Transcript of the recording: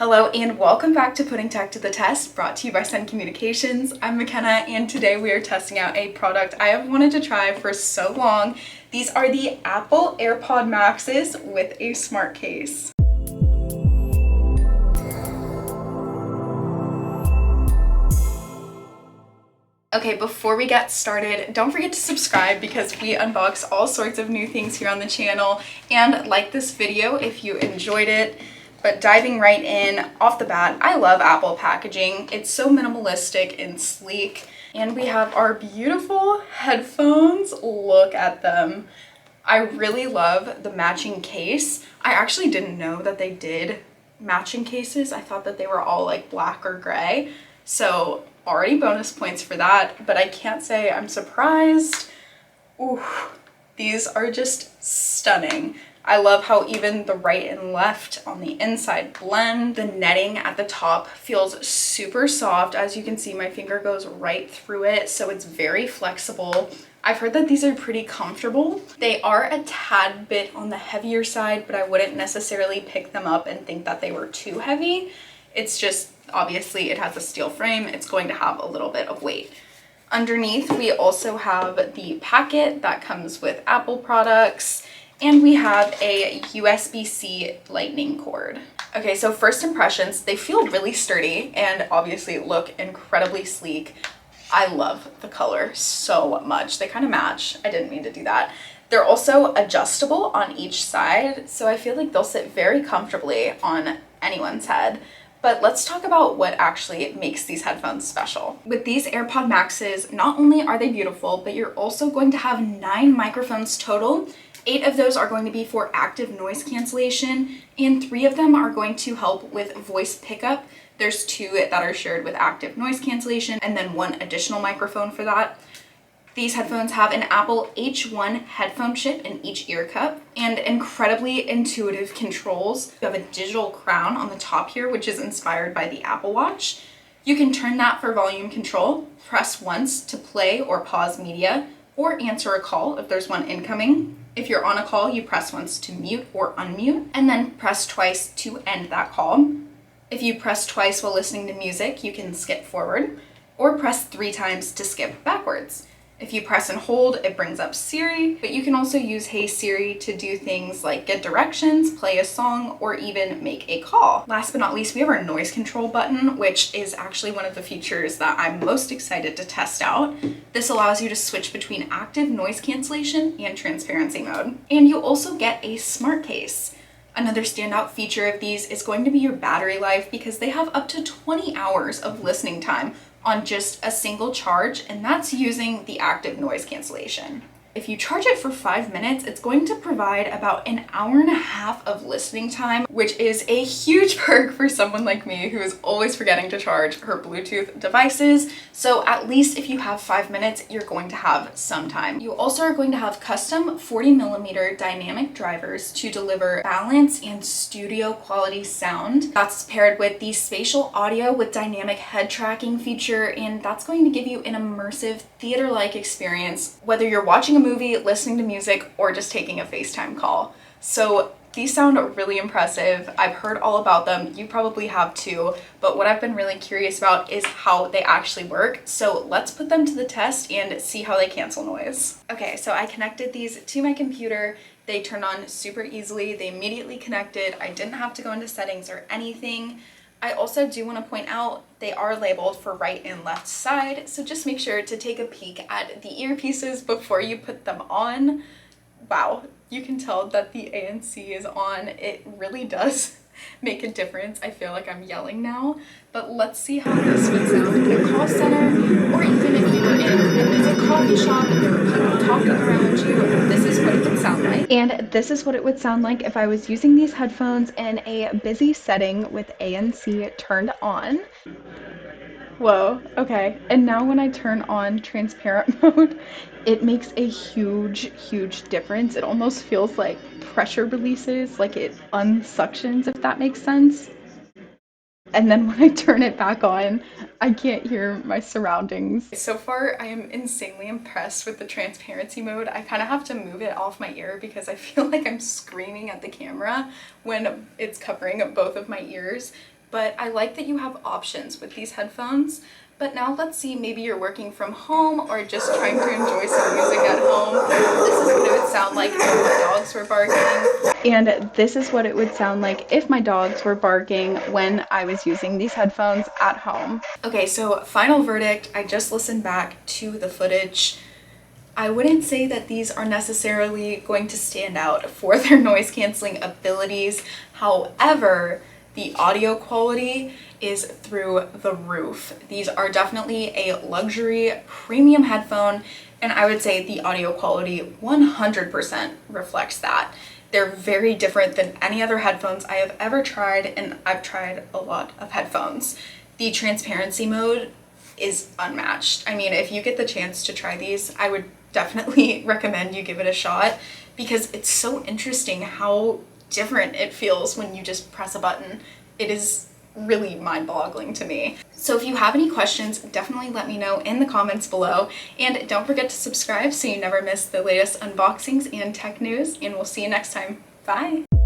Hello and welcome back to Putting Tech to the Test, brought to you by Sun Communications. I'm McKenna and today we are testing out a product I have wanted to try for so long. These are the Apple AirPod Maxes with a smart case. Okay, before we get started, don't forget to subscribe because we unbox all sorts of new things here on the channel, and like this video if you enjoyed it. But diving right in, off the bat, I love Apple packaging. It's so minimalistic and sleek. And we have our beautiful headphones. Look at them. I really love the matching case. I actually didn't know that they did matching cases. I thought that they were all like black or gray. So already bonus points for that, but I can't say I'm surprised. Ooh, these are just stunning. I love how even the right and left on the inside blend. The netting at the top feels super soft. As you can see, my finger goes right through it, so it's very flexible. I've heard that these are pretty comfortable. They are a tad bit on the heavier side, but I wouldn't necessarily pick them up and think that they were too heavy. It's just, obviously, it has a steel frame. It's going to have a little bit of weight. Underneath, we also have the packet that comes with Apple products. And we have a USB-C lightning cord. Okay, so first impressions, they feel really sturdy and obviously look incredibly sleek. I love the color so much. They kind of match. I didn't mean to do that. They're also adjustable on each side, so I feel like they'll sit very comfortably on anyone's head. But let's talk about what actually makes these headphones special. With these AirPod Maxes, not only are they beautiful, but you're also going to have 9 microphones total. 8 of those are going to be for active noise cancellation, and 3 of them are going to help with voice pickup. There's 2 that are shared with active noise cancellation, and then 1 additional microphone for that. These headphones have an Apple H1 headphone chip in each ear cup and incredibly intuitive controls. You have a digital crown on the top here, which is inspired by the Apple Watch. You can turn that for volume control, press once to play or pause media, or answer a call if there's one incoming. If you're on a call, you press once to mute or unmute, and then press twice to end that call. If you press twice while listening to music, you can skip forward, or press 3 times to skip backwards. If you press and hold, it brings up Siri, but you can also use Hey Siri to do things like get directions, play a song, or even make a call. Last but not least, we have our noise control button, which is actually one of the features that I'm most excited to test out. This allows you to switch between active noise cancellation and transparency mode. And you also get a smart case. Another standout feature of these is going to be your battery life, because they have up to 20 hours of listening time on just a single charge, and that's using the active noise cancellation. If you charge it for 5 minutes, it's going to provide about an hour and a half of listening time, which is a huge perk for someone like me who is always forgetting to charge her Bluetooth devices. So at least if you have 5 minutes, you're going to have some time. You also are going to have custom 40mm dynamic drivers to deliver balance and studio quality sound. That's paired with the Spatial audio with dynamic head tracking feature, and that's going to give you an immersive theater-like experience, whether you're watching a movie, listening to music, or just taking a FaceTime call. So these sound really impressive. I've heard all about them. You probably have too, but what I've been really curious about is how they actually work. So let's put them to the test and see how they cancel noise. Okay, so I connected these to my computer. They turned on super easily. They immediately connected. I didn't have to go into settings or anything. I also do want to point out they are labeled for right and left side, so just make sure to take a peek at the earpieces before you put them on. Wow, you can tell that the ANC is on. It really does make a difference. I feel like I'm yelling now, but let's see how this would sound in a call center, or even if you were in a music coffee shop and there were people talking around you. This is what it would sound like. And this is what it would sound like if I was using these headphones in a busy setting with ANC turned on. Whoa, okay. And now when I turn on transparent mode, it makes a huge difference. It almost feels like pressure releases, like it unsuctions, if that makes sense. And then when I turn it back on, I can't hear my surroundings. So far, I am insanely impressed with the transparency mode. I kind of have to move it off my ear because I feel like I'm screaming at the camera when it's covering both of my ears. but I like that you have options with these headphones. But now let's see, maybe you're working from home or just trying to enjoy some music at home. This is what it would sound like if my dogs were barking. And this is what it would sound like if my dogs were barking when I was using these headphones at home. Okay, so final verdict, I just listened back to the footage. I wouldn't say that these are necessarily going to stand out for their noise canceling abilities. However, the audio quality is through the roof. These are definitely a luxury premium headphone, and I would say the audio quality 100% reflects that. They're very different than any other headphones I have ever tried, and I've tried a lot of headphones. The transparency mode is unmatched. I mean, if you get the chance to try these, I would definitely recommend you give it a shot, because it's so interesting how different it feels when you just press a button. It is really mind-boggling to me. So if you have any questions, definitely let me know in the comments below, and don't forget to subscribe so you never miss the latest unboxings and tech news, and we'll see you next time. Bye!